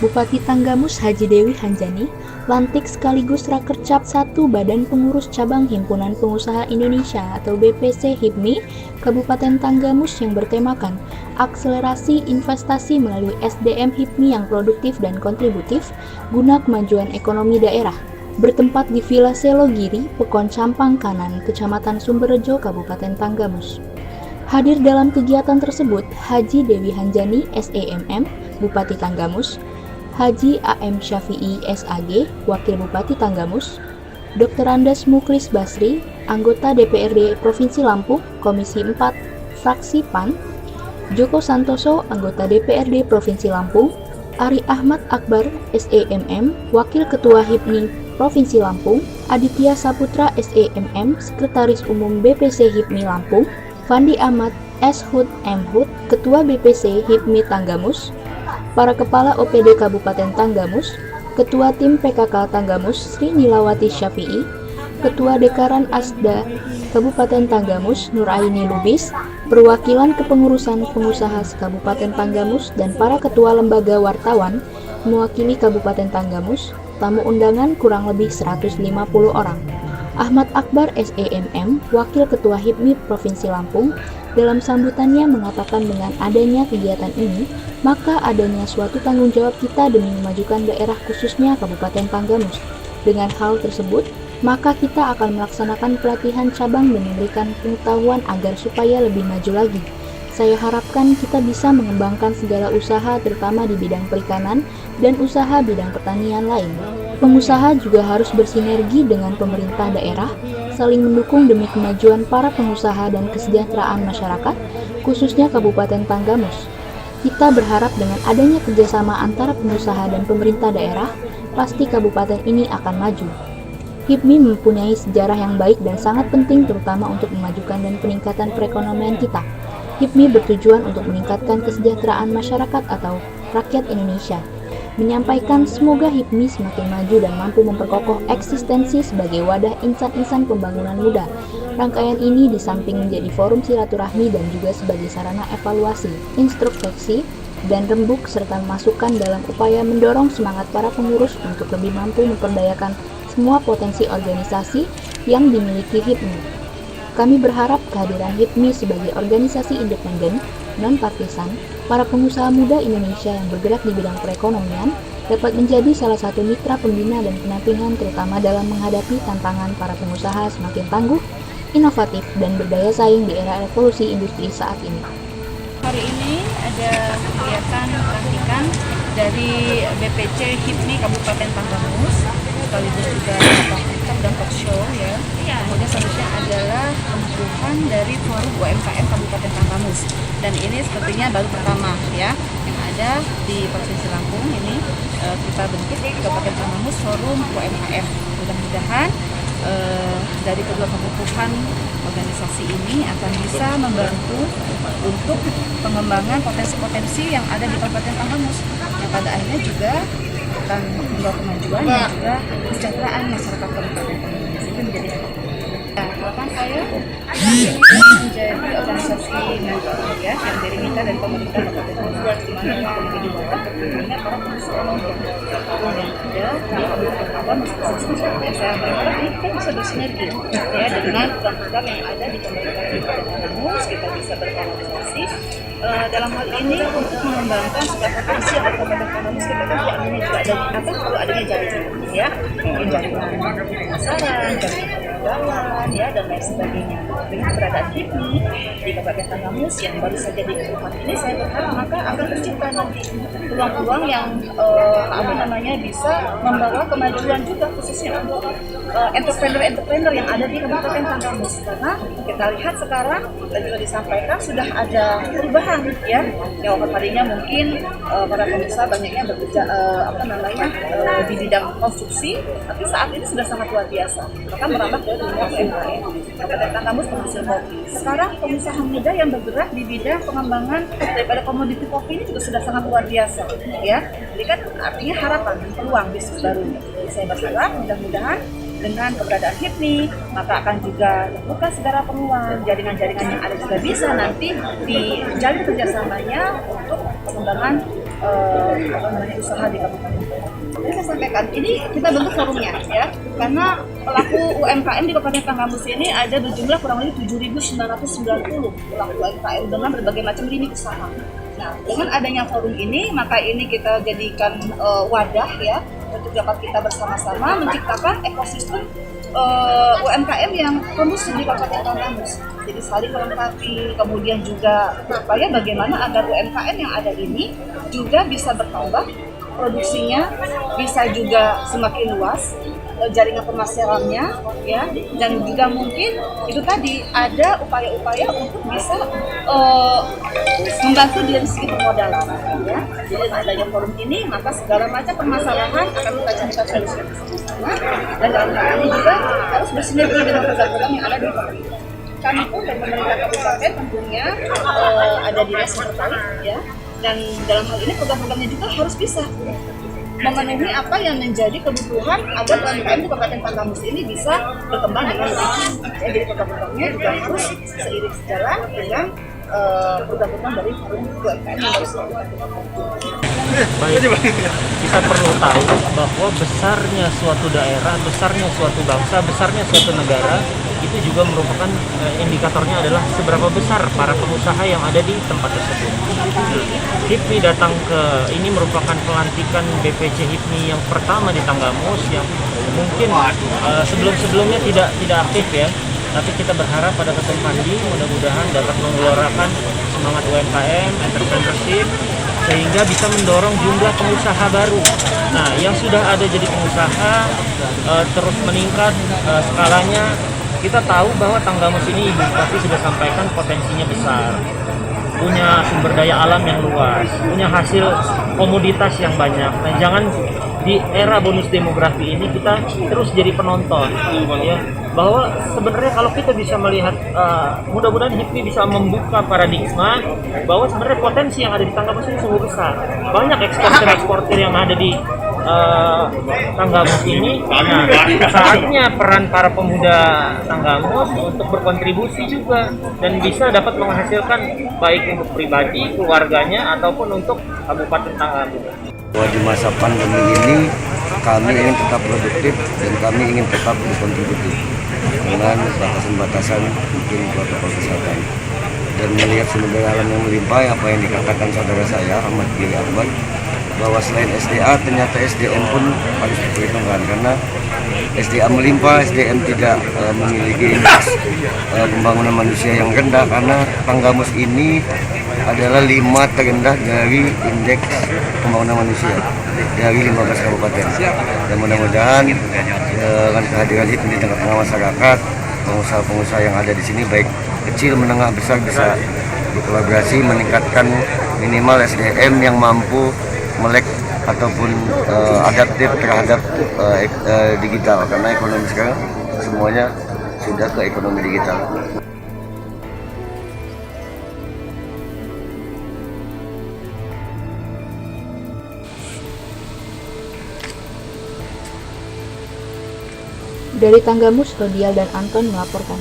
Bupati Tanggamus Haji Dewi Hanjani lantik sekaligus Rakercap 1 Badan Pengurus Cabang Himpunan Pengusaha Indonesia atau BPC HIPMI Kabupaten Tanggamus yang bertemakan akselerasi investasi melalui SDM HIPMI yang produktif dan kontributif guna kemajuan ekonomi daerah, bertempat di Villa Selogiri, Pekon Campang Kanan, Kecamatan Sumberjo, Kabupaten Tanggamus. Hadir dalam kegiatan tersebut Haji Dewi Hanjani SEMM, Bupati Tanggamus, Haji AM Syafi'i SAG, Wakil Bupati Tanggamus, Dr. Andas Muklis Basri, anggota DPRD Provinsi Lampung, Komisi 4, Fraksi PAN, Joko Santoso, anggota DPRD Provinsi Lampung, Ari Ahmad Akbar SEMM, Wakil Ketua HIPMI Provinsi Lampung, Aditya Saputra SEMM, Sekretaris Umum BPC HIPMI Lampung, Fandi Ahmad S. Hud M. Hud, Ketua BPC HIPMI Tanggamus, para Kepala OPD Kabupaten Tanggamus, Ketua Tim PKK Tanggamus Sri Nilawati Syafi'i, Ketua Dekaran Asda Kabupaten Tanggamus Nuraini Lubis, perwakilan kepengurusan pengusaha Kabupaten Tanggamus dan para ketua lembaga wartawan mewakili Kabupaten Tanggamus, tamu undangan kurang lebih 150 orang. Ahmad Akbar SEMM, Wakil Ketua HIPMI Provinsi Lampung, dalam sambutannya mengatakan dengan adanya kegiatan ini, maka adanya suatu tanggung jawab kita demi memajukan daerah khususnya Kabupaten Tanggamus. Dengan hal tersebut, maka kita akan melaksanakan pelatihan cabang dan memberikan pengetahuan agar supaya lebih maju lagi. Saya harapkan kita bisa mengembangkan segala usaha terutama di bidang perikanan dan usaha bidang pertanian lain. Pengusaha juga harus bersinergi dengan pemerintah daerah, saling mendukung demi kemajuan para pengusaha dan kesejahteraan masyarakat, khususnya Kabupaten Tanggamus. Kita berharap dengan adanya kerjasama antara pengusaha dan pemerintah daerah, pasti kabupaten ini akan maju. HIPMI mempunyai sejarah yang baik dan sangat penting terutama untuk memajukan dan peningkatan perekonomian kita. HIPMI bertujuan untuk meningkatkan kesejahteraan masyarakat atau rakyat Indonesia. Menyampaikan semoga HIPMI semakin maju dan mampu memperkokoh eksistensi sebagai wadah insan-insan pembangunan muda. Rangkaian ini di samping menjadi forum silaturahmi dan juga sebagai sarana evaluasi, introspeksi, dan rembuk serta masukan dalam upaya mendorong semangat para pengurus untuk lebih mampu memperdayakan semua potensi organisasi yang dimiliki HIPMI. Kami berharap kehadiran HIPMI sebagai organisasi independen, non-partisan, para pengusaha muda Indonesia yang bergerak di bidang perekonomian dapat menjadi salah satu mitra pembina dan penampingan terutama dalam menghadapi tantangan para pengusaha semakin tangguh, inovatif, dan berdaya saing di era revolusi industri saat ini. Hari ini ada kegiatan pelantikan dari BPC HIPMI Kabupaten Tanggamus, sekaligus juga talk dan talk show ya. Kemudian selanjutnya adalah pembukaan dari forum UMKM Kabupaten Tanggamus. Dan ini sepertinya baru pertama ya yang ada di Provinsi Lampung ini kita bentuk Kabupaten Tanggamus forum UMKM. Mudah-mudahan dari kedua pembentukan organisasi ini akan bisa membantu untuk pengembangan potensi-potensi yang ada di Kabupaten Tanggamus yang pada akhirnya juga akan membawa kemajuan dan juga kesejahteraan masyarakat Kabupaten Tanggamus. Itu menjadi harapan saya ini menjadi organisasi ya yang diriminta dari pemerintah Kabupaten Tanggamus di mana ekonomi di bawah tentunya para pengusaha yang ada di Kabupaten Tanggamus. Saya berharap ini kita bisa bersinergi ya dengan program yang ada di pemerintah Kabupaten Tanggamus. Kita bisa berkolaborasi dalam hal ini untuk mengembangkan segala potensi yang ada di Kabupaten Tanggamus. Kita kan adanya juga ada perlu adanya jaringan ya, mungkin jaringan pemasaran, jaringan perdagangan ya dan lain sebagainya. Dengan keberadaan HIPMI di Kabupaten Tanggamus yang baru saja dibentuk ini, saya berharap maka akan tercipta nanti peluang-peluang yang bisa membawa kemajuan juga khususnya untuk entrepreneur yang ada di Kabupaten Tanggamus. Karena kita lihat sekarang dan juga disampaikan sudah ada perubahan ya. Yang tadinya mungkin para pengusaha banyaknya bekerja di bidang konstruksi, tapi saat ini sudah sangat luar biasa. Maka merambah ke dunia UMKM. Kabupaten Tanggamus penghasil kopi. Sekarang pengusaha muda yang bergerak di bidang pengembangan daripada komoditi kopi ini juga sudah sangat luar biasa ya. Jadi kan artinya harapan dan peluang bisnis baru. Jadi saya berharap mudah-mudahan dengan keberadaan HIPMI maka akan juga terbuka segala peluang, jaringan-jaringan yang ada juga bisa nanti dijalin kerjasamanya untuk pengembangan usaha di Kabupaten Tanggamus. Jadi saya sampaikan, ini kita bentuk forumnya ya, karena pelaku UMKM di Kabupaten Tanggamus ini ada berjumlah kurang lebih 7.990 pelaku UMKM dengan berbagai macam lini usaha. Nah, dengan adanya forum ini, maka ini kita jadikan wadah ya untuk dapat kita bersama-sama menciptakan ekosistem UMKM yang kondusif di Kabupaten Tanggamus. Jadi saling melengkapi, kemudian juga supaya bagaimana agar UMKM yang ada ini juga bisa bertambah, produksinya bisa juga semakin luas, jaringan pemasarannya ya, dan juga mungkin itu tadi ada upaya-upaya untuk bisa membantu dari segi permodalan ya. Jadi dengan adanya forum ini maka segala macam permasalahan akan kita cari solusi bersama, dan dalam hal ini juga harus bersinergi dengan program-program yang ada di pemerintah. Kami pun dan pemerintah kabupaten tentunya ada dinas yang terkait ya, dan dalam hal ini program-programnya juga harus bisa memenuhi apa yang menjadi kebutuhan agar UMKM di Kabupaten Tanggamus ini bisa berkembang dengan lebih baik. Jadi program-programnya juga harus seiring sejalan dengan program-program dari forum UMKM yang harus dilakukan. Baik, kita perlu tahu bahwa besarnya suatu daerah, besarnya suatu bangsa, besarnya suatu negara itu juga merupakan indikatornya adalah seberapa besar para pengusaha yang ada di tempat tersebut. HIPMI datang ke ini merupakan pelantikan BPC HIPMI yang pertama di Tanggamus yang mungkin sebelum-sebelumnya tidak aktif ya. Tapi kita berharap pada kesempatan ini mudah-mudahan dapat menggelorakan semangat UMKM, entrepreneurship, sehingga bisa mendorong jumlah pengusaha baru. Nah, yang sudah ada jadi pengusaha terus meningkat skalanya. Kita tahu bahwa Tanggamus ini Ibu Bupati sudah sampaikan potensinya besar, punya sumber daya alam yang luas, punya hasil komoditas yang banyak. Nah, jangan di era bonus demografi ini kita terus jadi penonton, ya. Bahwa sebenarnya kalau kita bisa melihat, mudah-mudahan HIPMI bisa membuka paradigma bahwa sebenarnya potensi yang ada di Tanggamus ini sungguh besar. Banyak eksportir yang ada di Tanggamus ini. Nah, saatnya peran para pemuda Tanggamus untuk berkontribusi juga dan bisa dapat menghasilkan baik untuk pribadi, keluarganya ataupun untuk Kabupaten Tanggamus. Bahwa di masa pandemi ini kami ingin tetap produktif dan kami ingin tetap berkontribusi dengan batasan-batasan mungkin protokol kesehatan, dan melihat sumber daya alam yang melimpah apa yang dikatakan saudara saya Ahmad Giri Akbar, bahwa selain SDA ternyata SDM pun harus diperhitungkan, karena SDA melimpah, SDM tidak memiliki indeks pembangunan manusia yang rendah, karena Tanggamus ini adalah 5 terendah dari indeks pembangunan manusia dari 15 kabupaten. Dan mudah-mudahan dengan kehadiran HIPMI di tengah-tengah masyarakat, pengusaha-pengusaha yang ada di sini baik kecil, menengah, besar bisa berkolaborasi meningkatkan minimal SDM yang mampu melek ataupun adaptif terhadap digital, karena ekonomi sekarang semuanya sudah ke ekonomi digital. Dari Tanggamus, Rodial dan Anton melaporkan.